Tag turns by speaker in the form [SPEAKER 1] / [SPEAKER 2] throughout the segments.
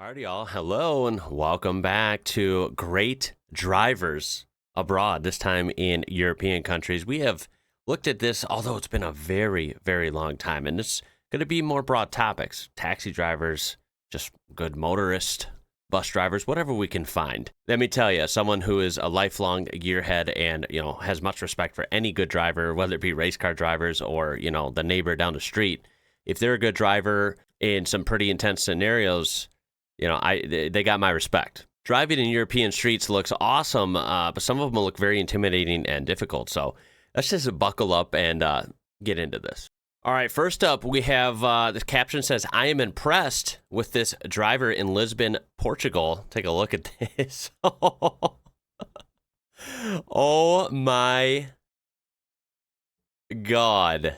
[SPEAKER 1] Alrighty, y'all. Hello and welcome back to Great Drivers Abroad, this time in European countries. We have looked at this, although it's been a very, very long time, and it's going to be more broad topics. Taxi drivers, just good motorists, bus drivers, whatever we can find. Let me tell you, someone who is a lifelong gearhead and, has much respect for any good driver, whether it be race car drivers or, the neighbor down the street. If they're a good driver in some pretty intense scenarios, they got my respect. Driving in European streets looks awesome, but some of them look very intimidating and difficult. So let's just buckle up and get into this. All right, first up, we have the caption says, "I am impressed with this driver in Lisbon, Portugal." Take a look at this. Oh my God.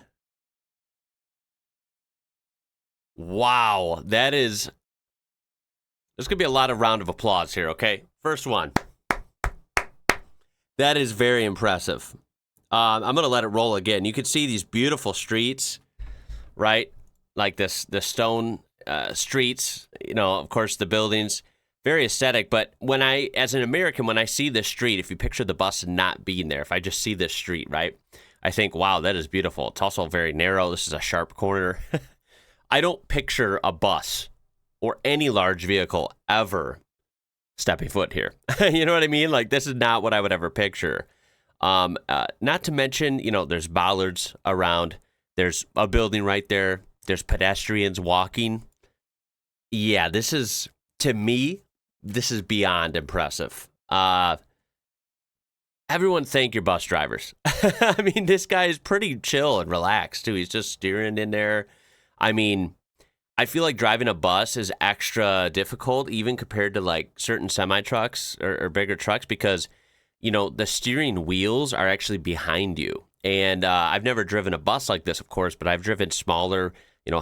[SPEAKER 1] Wow, there's going to be a lot of round of applause here, okay? First one. That is very impressive. I'm going to let it roll again. You can see these beautiful streets, right? Like the stone streets, of course, the buildings, very aesthetic. But as an American, when I see this street, if you picture the bus not being there, if I just see this street, right, I think, wow, that is beautiful. It's also very narrow. This is a sharp corner. I don't picture a bus or any large vehicle ever stepping foot here. You know what I mean? Like, this is not what I would ever picture. Not to mention, there's bollards around. There's a building right there. There's pedestrians walking. Yeah, to me, this is beyond impressive. Everyone thank your bus drivers. I mean, this guy is pretty chill and relaxed, too. He's just steering in there. I mean, I feel like driving a bus is extra difficult, even compared to like certain semi-trucks or bigger trucks, because, the steering wheels are actually behind you. And I've never driven a bus like this, of course, but I've driven smaller,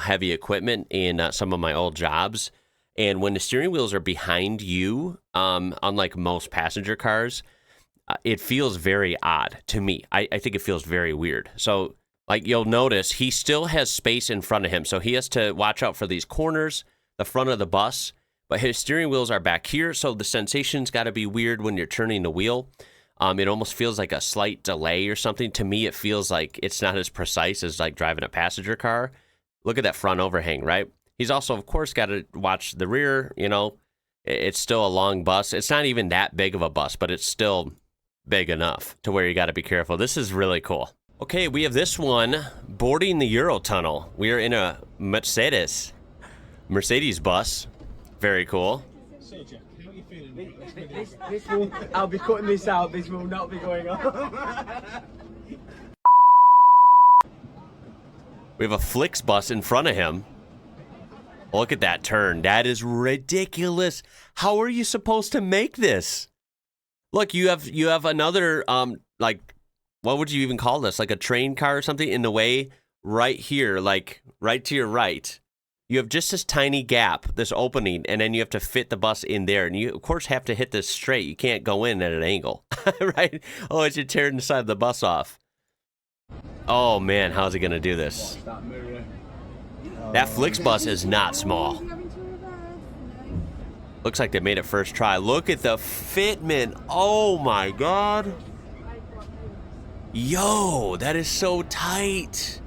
[SPEAKER 1] heavy equipment in some of my old jobs. And when the steering wheels are behind you, unlike most passenger cars, it feels very odd to me. I think it feels very weird. So, like, you'll notice he still has space in front of him, so he has to watch out for these corners, the front of the bus, but his steering wheels are back here, so the sensation's got to be weird when you're turning the wheel. It almost feels like a slight delay or something. To me, it feels like it's not as precise as, like, driving a passenger car. Look at that front overhang, right? He's also, of course, got to watch the rear, It's still a long bus. It's not even that big of a bus, but it's still big enough to where you got to be careful. This is really cool. Okay, we have this one, boarding the Eurotunnel. We are in a Mercedes bus. Very cool.
[SPEAKER 2] So, Jack, how are you feeling? This will, I'll be cutting this out. This will not be going on.
[SPEAKER 1] We have a Flixbus in front of him. Look at that turn. That is ridiculous. How are you supposed to make this? Look, you have another, what would you even call this? Like a train car or something in the way right here, like right to your right. You have just this tiny gap, this opening, and then you have to fit the bus in there. And you, of course, have to hit this straight. You can't go in at an angle, right? Oh, as you're tearing the side of the bus off. Oh, man, how's he going to do this? That Flixbus is not small. Looks like they made it first try. Look at the fitment. Oh, my God. Yo, that is so tight.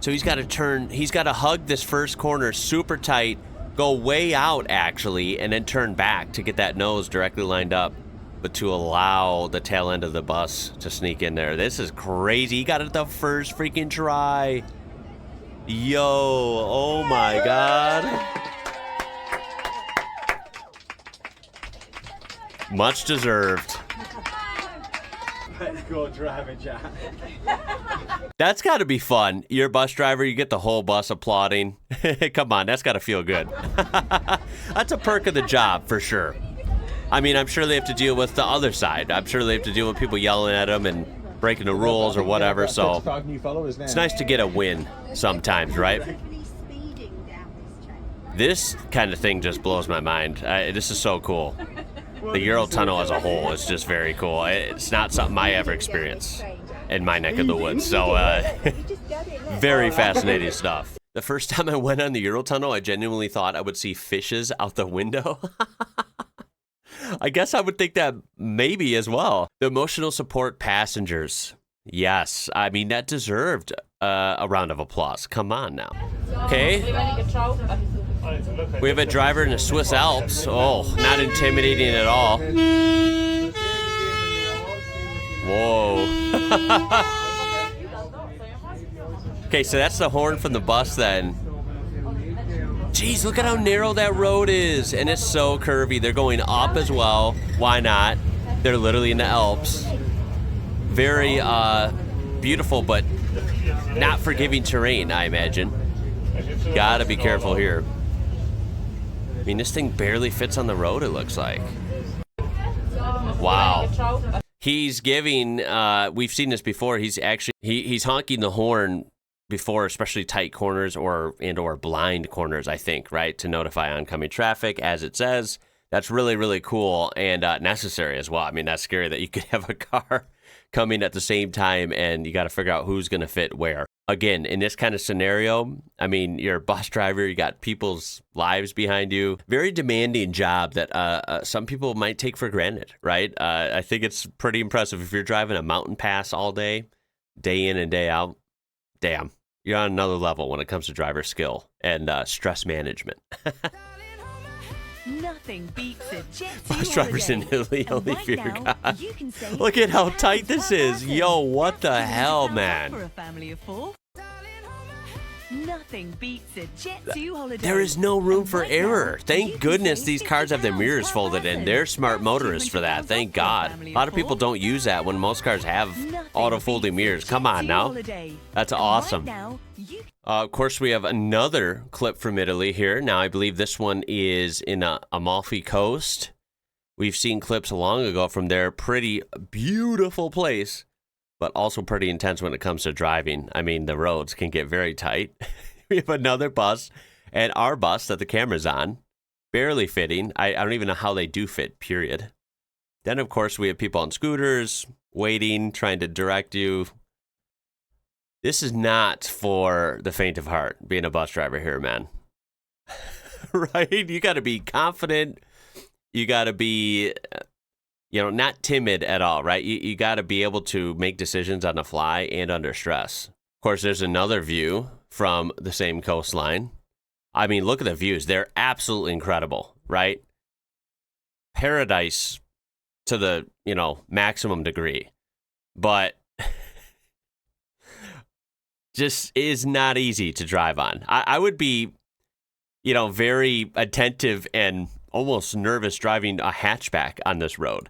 [SPEAKER 1] So he's got to hug this first corner super tight, go way out actually, and then turn back to get that nose directly lined up, but to allow the tail end of the bus to sneak in there. This is crazy. He got it the first freaking try. Yo, oh my God. Much deserved.
[SPEAKER 2] Let's go driving, Jack.
[SPEAKER 1] That's got to be fun. You're a bus driver, you get the whole bus applauding. Come on, that's got to feel good. That's a perk of the job, for sure. I mean, I'm sure they have to deal with the other side. I'm sure they have to deal with people yelling at them and breaking the rules or whatever, so it's nice to get a win sometimes, right? This kind of thing just blows my mind. This is so cool. The Eurotunnel as a whole is just very cool. It's not something I ever experienced in my neck of the woods. So very fascinating stuff. The first time I went on the Eurotunnel, I genuinely thought I would see fishes out the window. I guess I would think that maybe as well. The emotional support passengers. Yes, I mean, that deserved a round of applause. Come on now. Okay. We have a driver in the Swiss Alps. Oh, not intimidating at all. Whoa. Okay, so that's the horn from the bus then. Jeez, look at how narrow that road is. And it's so curvy. They're going up as well. Why not? They're literally in the Alps. Very beautiful, but not forgiving terrain, I imagine. Gotta be careful here. I mean, this thing barely fits on the road, it looks like. Wow. He's giving, we've seen this before, he's honking the horn before, especially tight corners or blind corners, I think, right, to notify oncoming traffic, as it says. That's really, really cool and necessary as well. I mean, that's scary that you could have a car coming at the same time and you got to figure out who's going to fit where. Again, in this kind of scenario, I mean, you're a bus driver, you got people's lives behind you. Very demanding job that some people might take for granted, right? I think it's pretty impressive if you're driving a mountain pass all day, day in and day out. Damn. You're on another level when it comes to driver skill and stress management.
[SPEAKER 3] Nothing beats a jet
[SPEAKER 1] Bus drivers in Italy only fear God. Look at how tight this is. Yo, what the hell, man?
[SPEAKER 3] For a family of 4. Nothing beats a Jet2 holiday.
[SPEAKER 1] There is no room for error. Thank goodness these cars have their mirrors folded in. They're smart motorists for that. Thank God. A lot of people don't use that when most cars have auto-folding mirrors. Come on now. That's awesome. Of course, we have another clip from Italy here. Now, I believe this one is in Amalfi Coast. We've seen clips long ago from their pretty beautiful place, but also pretty intense when it comes to driving. I mean, the roads can get very tight. We have another bus, and our bus that the camera's on, barely fitting. I don't even know how they do fit, period. Then, of course, we have people on scooters, waiting, trying to direct you. This is not for the faint of heart, being a bus driver here, man. Right? You got to be confident. You got to be, not timid at all, right? You got to be able to make decisions on the fly and under stress. Of course, there's another view from the same coastline. I mean, look at the views. They're absolutely incredible, right? Paradise to the, maximum degree. But just is not easy to drive on. I would be, very attentive and almost nervous driving a hatchback on this road,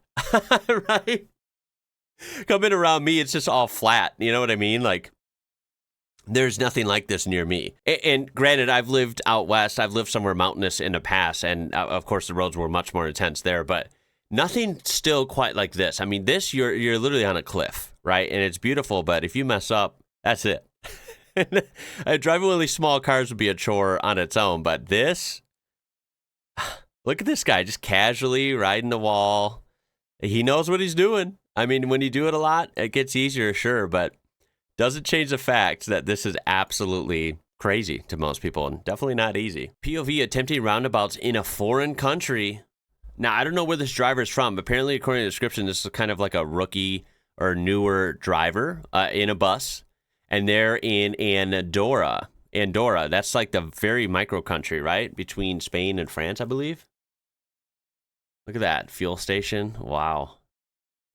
[SPEAKER 1] right? Coming around me, it's just all flat. You know what I mean? Like, there's nothing like this near me. And granted, I've lived out west. I've lived somewhere mountainous in the past. And of course, the roads were much more intense there, but nothing still quite like this. I mean, this, you're literally on a cliff, right? And it's beautiful, but if you mess up, that's it. Driving one of these small cars would be a chore on its own, but this, look at this guy just casually riding the wall. He knows what he's doing. I mean, when you do it a lot, it gets easier, sure, but doesn't change the fact that this is absolutely crazy to most people and definitely not easy. POV attempting roundabouts in a foreign country. Now, I don't know where this driver is from. Apparently, according to the description, this is kind of like a rookie or newer driver in a bus. And they're in Andorra. Andorra, that's like the very micro country, right? Between Spain and France, I believe. Look at that. Fuel station. Wow.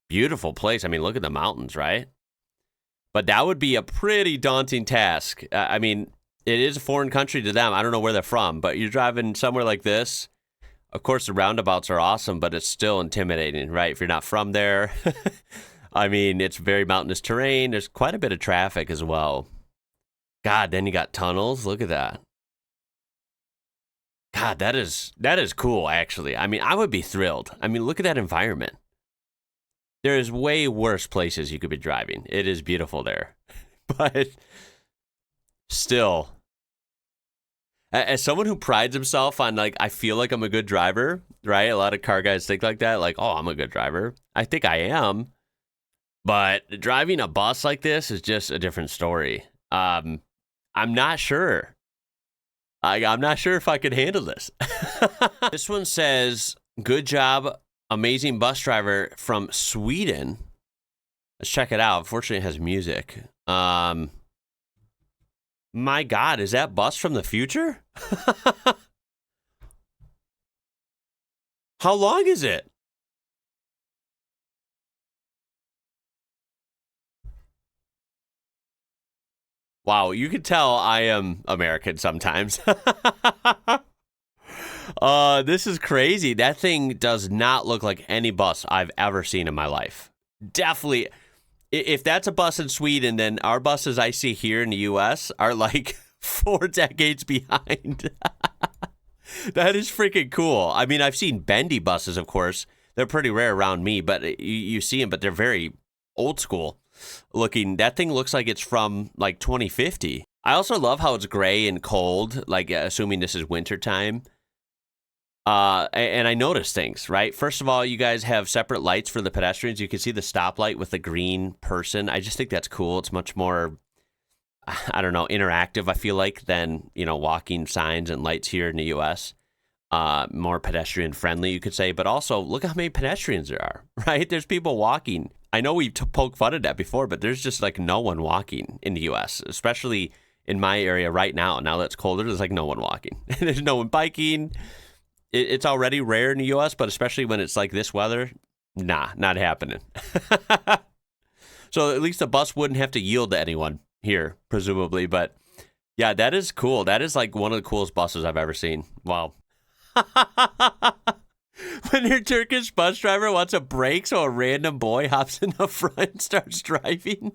[SPEAKER 1] Beautiful place. I mean, look at the mountains, right? But that would be a pretty daunting task. I mean, it is a foreign country to them. I don't know where they're from, but you're driving somewhere like this. Of course, the roundabouts are awesome, but it's still intimidating, right? If you're not from there. I mean, it's very mountainous terrain. There's quite a bit of traffic as well. God, then you got tunnels. Look at that. God, that is cool, actually. I mean, I would be thrilled. I mean, look at that environment. There is way worse places you could be driving. It is beautiful there. But still, as someone who prides himself on, like, I feel like I'm a good driver, right? A lot of car guys think like that, like, oh, I'm a good driver. I think I am. But driving a bus like this is just a different story. I'm not sure I'm not sure if I could handle this. This one says, good job, amazing bus driver from Sweden. Let's check it out. Unfortunately, it has music. My God, is that bus from the future? How long is it? Wow, you can tell I am American sometimes. This is crazy. That thing does not look like any bus I've ever seen in my life. Definitely. If that's a bus in Sweden, then our buses I see here in the U.S. are like 4 decades behind. That is freaking cool. I mean, I've seen bendy buses, of course. They're pretty rare around me, but you see them, but they're very old school looking. That thing looks like it's from like 2050. I also love how it's gray and cold, like assuming this is wintertime. And I noticed things, right? First of all, you guys have separate lights for the pedestrians. You can see the stoplight with the green person. I just think that's cool. It's much more, I don't know, interactive, I feel like, than, walking signs and lights here in the U.S. More pedestrian friendly, you could say. But also, look how many pedestrians there are, right? There's people walking. I know we've poked fun at that before, but there's just like no one walking in the U.S., especially in my area right now. Now that it's colder, there's like no one walking. There's no one biking. It's already rare in the U.S., but especially when it's like this weather, nah, not happening. So at least the bus wouldn't have to yield to anyone here, presumably. But yeah, that is cool. That is like one of the coolest buses I've ever seen. Wow. When your Turkish bus driver wants a break, so a random boy hops in the front and starts driving.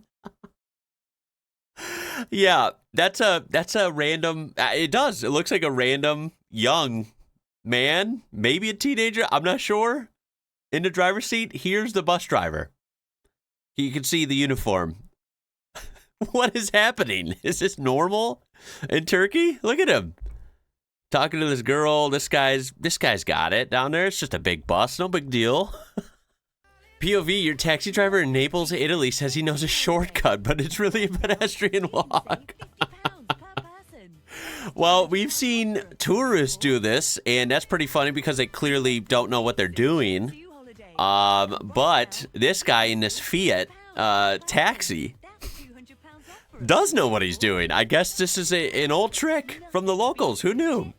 [SPEAKER 1] Yeah, that's a random. It does. It looks like a random young man, maybe a teenager. I'm not sure. In the driver's seat, here's the bus driver. You can see the uniform. What is happening? Is this normal in Turkey? Look at him. Talking to this girl. This guy's got it down there. It's just a big bus. No big deal. POV, your taxi driver in Naples, Italy says he knows a shortcut, but it's really a pedestrian walk. Well, we've seen tourists do this, and that's pretty funny because they clearly don't know what they're doing. But this guy in this Fiat taxi does know what he's doing. I guess this is an old trick from the locals. Who knew?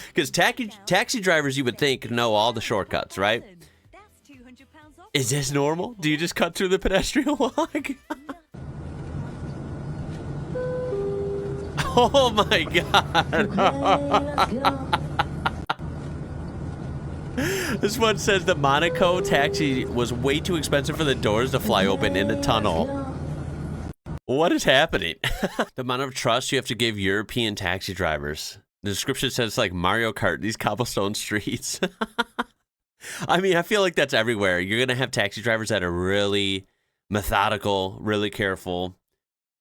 [SPEAKER 1] Because taxi drivers, you would think, know all the shortcuts, right? Is this normal? Do you just cut through the pedestrian walk? Oh my God. This one says the Monaco taxi was way too expensive for the doors to fly open in the tunnel. What is happening? The amount of trust you have to give European taxi drivers. The description says like Mario Kart, these cobblestone streets. I mean, I feel like that's everywhere. You're going to have taxi drivers that are really methodical, really careful.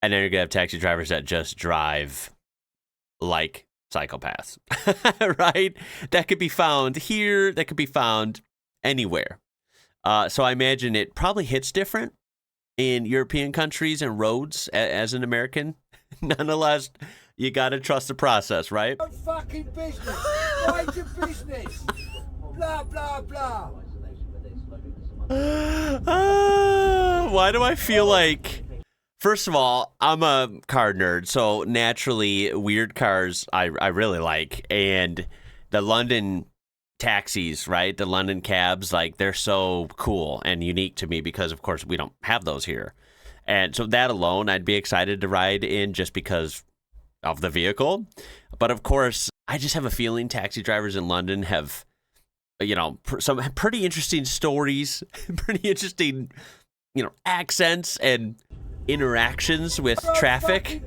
[SPEAKER 1] And then you're going to have taxi drivers that just drive like psychopaths, right? That could be found here. That could be found anywhere. So I imagine it probably hits different in European countries and roads as an American. Nonetheless, you got to trust the process, right?
[SPEAKER 2] Fucking business. Mind your business. Blah, blah, blah.
[SPEAKER 1] Why do I feel like... First of all, I'm a car nerd, so naturally, weird cars I really like. And the London taxis, right? The London cabs, like, they're so cool and unique to me because, of course, we don't have those here. And so that alone, I'd be excited to ride in just because of the vehicle. But, of course, I just have a feeling taxi drivers in London have, some pretty interesting stories, pretty interesting, accents and interactions with traffic.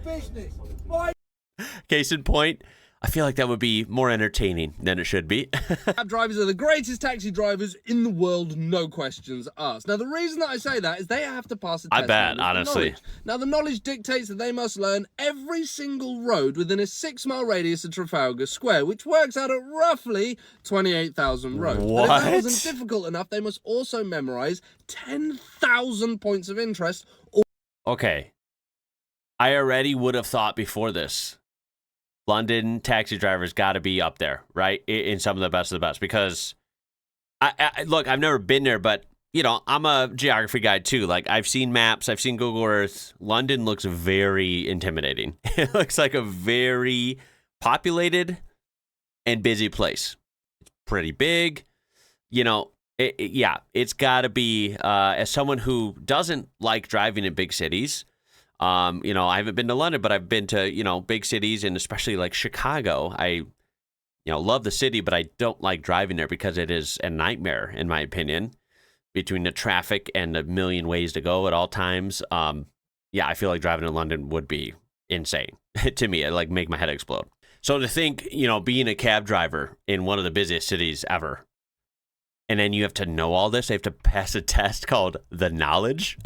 [SPEAKER 1] Case in point, I feel like that would be more entertaining than it should be.
[SPEAKER 4] Cab drivers are the greatest taxi drivers in the world, no questions asked. Now, the reason that I say that is they have to pass a test.
[SPEAKER 1] I bet, honestly.
[SPEAKER 4] Now, the knowledge dictates that they must learn every single road within a 6-mile radius of Trafalgar Square, which works out at roughly 28,000 roads.
[SPEAKER 1] What?
[SPEAKER 4] But if that wasn't difficult enough, they must also memorize 10,000 points of interest.
[SPEAKER 1] Okay. I already would have thought before this London taxi drivers got to be up there, right? In some of the best of the best. Because, look, I've never been there, but, you know, I'm a geography guy too. Like, I've seen maps, I've seen Google Earth. London looks very intimidating. It looks like a very populated and busy place. It's pretty big. You know, yeah, it's got to be, as someone who doesn't like driving in big cities, you know, I haven't been to London, but I've been to, you know, big cities, and especially like Chicago. I, you know, love the city, but I don't like driving there because it is a nightmare, in my opinion, between the traffic and a million ways to go at all times. Yeah, I feel like driving in London would be insane to me. It'd like make my head explode. So to think, you know, being a cab driver in one of the busiest cities ever, and then you have to know all this, you have to pass a test called the knowledge.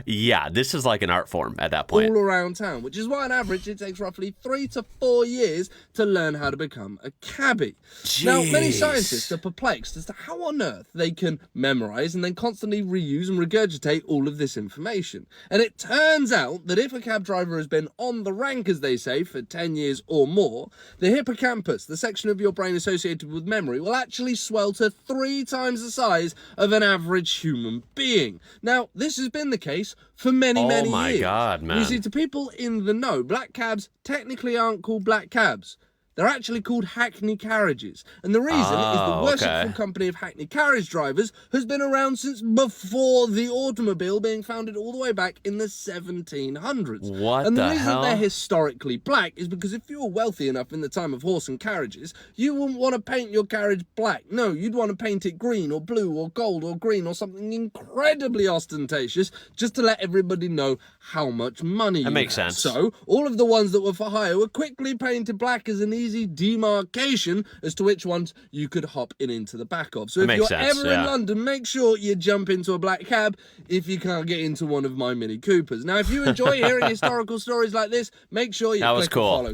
[SPEAKER 1] Yeah, this is like an art form at that point.
[SPEAKER 4] All around town, which is why on average it takes roughly 3 to 4 years to learn how to become a cabbie.
[SPEAKER 1] Jeez.
[SPEAKER 4] Now, many scientists are perplexed as to how on earth they can memorize and then constantly reuse and regurgitate all of this information. And it turns out that if a cab driver has been on the rank, as they say, for 10 years or more, the hippocampus, the section of your brain associated with memory, will actually swell to 3 times the size of an average human being. Now, this has been the case for many years.
[SPEAKER 1] Oh my God, man.
[SPEAKER 4] You see, to people in the know, black cabs technically aren't called black cabs. They're actually called hackney carriages. And the reason is the worshipful company of hackney carriage drivers has been around since before the automobile, being founded all the way back in the 1700s.
[SPEAKER 1] What
[SPEAKER 4] and
[SPEAKER 1] the
[SPEAKER 4] the reason
[SPEAKER 1] hell?
[SPEAKER 4] they're historically black is because if you were wealthy enough in the time of horse and carriages, you wouldn't want to paint your carriage black. No, you'd want to paint it green or blue or gold or green or something incredibly ostentatious just to let everybody know how much money you had.
[SPEAKER 1] That makes sense.
[SPEAKER 4] So, all of the ones that were for hire were quickly painted black as an easy demarcation as to which ones you could hop into the back of. So if you're ever in London, make sure you jump into a black cab if you can't get into one of my Mini Coopers. Now, if you enjoy hearing historical stories like this, make sure you click follow.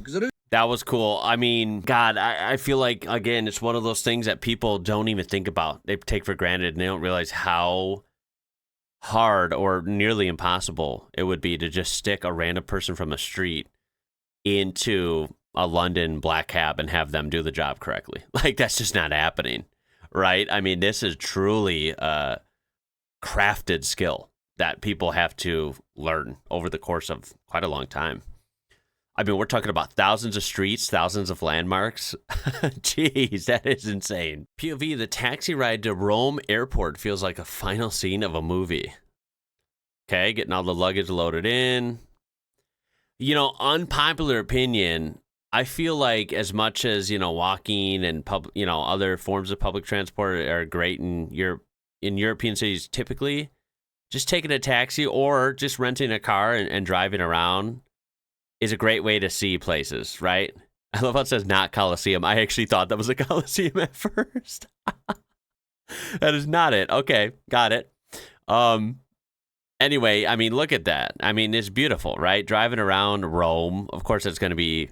[SPEAKER 1] That was cool. I mean, God, I feel like, again, it's one of those things that people don't even think about. They take for granted, and they don't realize how hard or nearly impossible it would be to just stick a random person from a street into a London black cab and have them do the job correctly. Like, that's just not happening, right? I mean, this is truly a crafted skill that people have to learn over the course of quite a long time. I mean, we're talking about thousands of streets, thousands of landmarks. Jeez, that is insane. POV, the taxi ride to Rome airport feels like a final scene of a movie. Okay, getting all the luggage loaded in. You know, unpopular opinion, I feel like as much as, you know, walking and other forms of public transport are great in European cities typically, just taking a taxi or just renting a car and driving around is a great way to see places, right? I love how it says not Coliseum. I actually thought that was a Coliseum at first. That is not it. Okay, got it. Anyway, I mean, look at that. I mean, it's beautiful, right? Driving around Rome, of course, it's going to be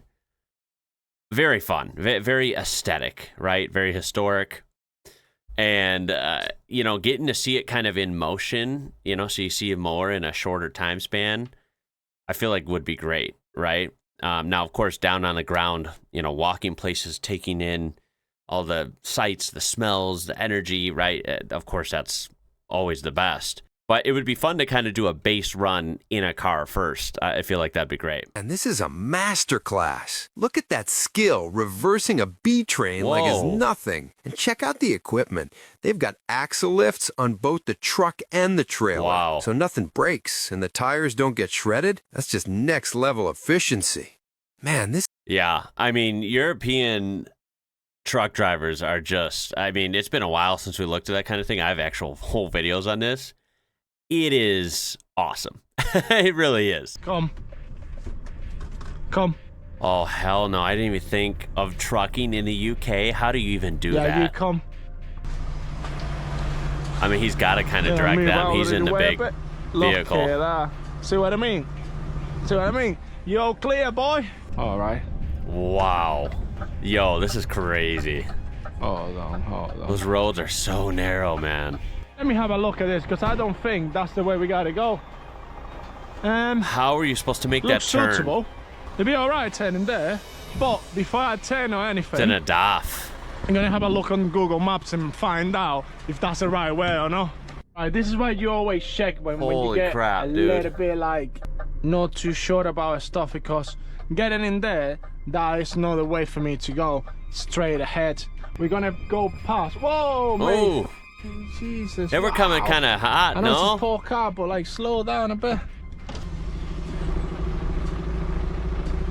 [SPEAKER 1] very fun, very aesthetic, right? Very historic. And, you know, getting to see it kind of in motion, you know, so you see it more in a shorter time span, I feel like would be great, right? Now, of course, down on the ground, you know, walking places, taking in all the sights, the smells, the energy, right? Of course, that's always the best. But it would be fun to kind of do a base run in a car first. I feel like that'd be great.
[SPEAKER 5] And this is a masterclass. Look at that skill, reversing a B train like it's nothing. And check out the equipment. They've got axle lifts on both the truck and the trailer.
[SPEAKER 1] Wow.
[SPEAKER 5] So nothing breaks and the tires don't get shredded. That's just next level efficiency. Man, this...
[SPEAKER 1] Yeah, I mean, European truck drivers are just... I mean, it's been a while since we looked at that kind of thing. I have actual whole videos on this. It is awesome. It really is.
[SPEAKER 2] Come.
[SPEAKER 1] Oh, hell no. I didn't even think of trucking in the UK. How do you even do that?
[SPEAKER 2] Yeah, you come.
[SPEAKER 1] I mean, he's got to kind of direct them. He's in the big vehicle.
[SPEAKER 2] Look here, see what I mean? See what I mean? You all clear, boy? All right.
[SPEAKER 1] Wow. Yo, this is crazy.
[SPEAKER 2] Hold on.
[SPEAKER 1] Those roads are so narrow, man.
[SPEAKER 2] Let me have a look at this, because I don't think that's the way we gotta go.
[SPEAKER 1] How are you supposed to make that turn?
[SPEAKER 2] Suitable.
[SPEAKER 6] It'd be alright turning there, but before I turn or
[SPEAKER 1] It's in
[SPEAKER 6] anything,
[SPEAKER 1] a doff.
[SPEAKER 6] I'm gonna have a look on Google Maps and find out if that's the right way or not. Right, this is why you always check when you
[SPEAKER 1] Holy
[SPEAKER 6] get
[SPEAKER 1] crap,
[SPEAKER 6] a
[SPEAKER 1] dude.
[SPEAKER 6] little bit like not too sure about stuff, because getting in there, that is not the way for me to go straight ahead. We're gonna go past. Whoa, mate.
[SPEAKER 1] Oh,
[SPEAKER 6] Jesus.
[SPEAKER 1] they were coming
[SPEAKER 6] wow.
[SPEAKER 1] kind of hot,
[SPEAKER 6] I know it's a
[SPEAKER 1] no?
[SPEAKER 6] poor car, but like slow down a bit.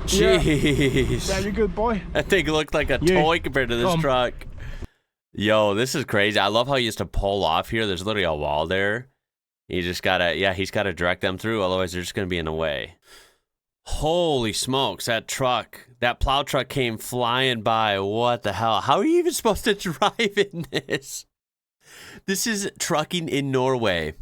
[SPEAKER 1] Jeez.
[SPEAKER 6] Very good, boy.
[SPEAKER 1] That thing looked like a
[SPEAKER 6] Yeah.
[SPEAKER 1] toy compared to this truck. Yo, this is crazy. I love how you used to pull off here. There's literally a wall there. You just gotta, yeah, he's gotta direct them through. Otherwise, they're just gonna be in the way. Holy smokes, that truck, that plow truck came flying by. What the hell? How are you even supposed to drive in this? This is trucking in Norway.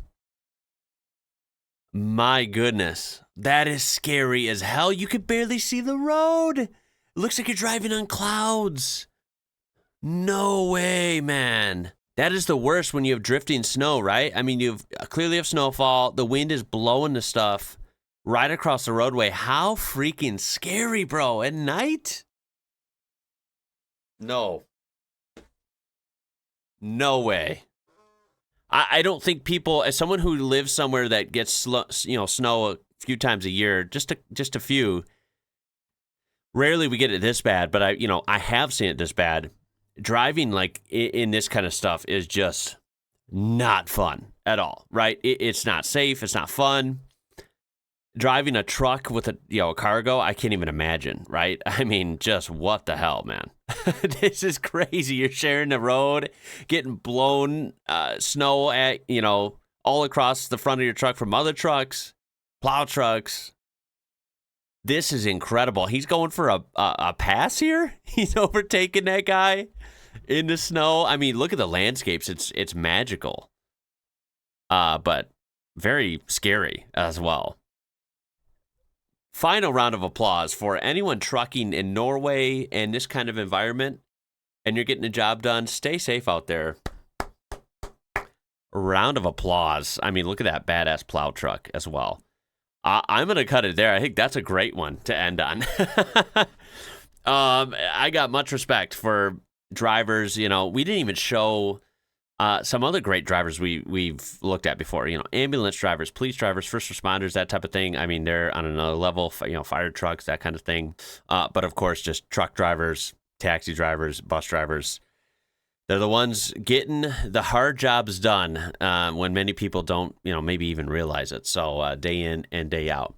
[SPEAKER 1] My goodness. That is scary as hell. You could barely see the road. It looks like you're driving on clouds. No way, man. That is the worst when you have drifting snow, right? I mean, you clearly have snowfall. The wind is blowing the stuff right across the roadway. How freaking scary, bro. At night? No. No way. I don't think people, as someone who lives somewhere that gets snow a few times a year, just a few, rarely we get it this bad, but I have seen it this bad. Driving like in this kind of stuff is just not fun at all, right? It's not safe. It's not fun. Driving a truck with a cargo, I can't even imagine, right? I mean, just what the hell, man? This is crazy. You're sharing the road, getting blown snow at, all across the front of your truck from other trucks, plow trucks. This is incredible. He's going for a pass here. He's overtaking that guy in the snow. I mean, look at the landscapes. It's magical, but very scary as well. Final round of applause for anyone trucking in Norway and this kind of environment, and you're getting the job done. Stay safe out there. Round of applause. I mean, look at that badass plow truck as well. I'm going to cut it there. I think that's a great one to end on. I got much respect for drivers. We didn't even show some other great drivers we've looked at before. Ambulance drivers, police drivers, first responders, that type of thing. I mean, they're on another level, fire trucks, that kind of thing. But of course, just truck drivers, taxi drivers, bus drivers. They're the ones getting the hard jobs done when many people don't, maybe even realize it. So day in and day out,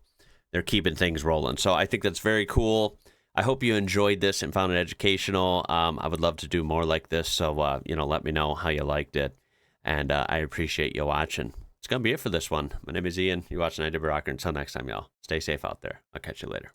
[SPEAKER 1] they're keeping things rolling. So I think that's very cool. I hope you enjoyed this and found it educational. I would love to do more like this. So, let me know how you liked it. And I appreciate you watching. It's going to be it for this one. My name is Ian. You're watching IWrocker. Until next time, y'all. Stay safe out there. I'll catch you later.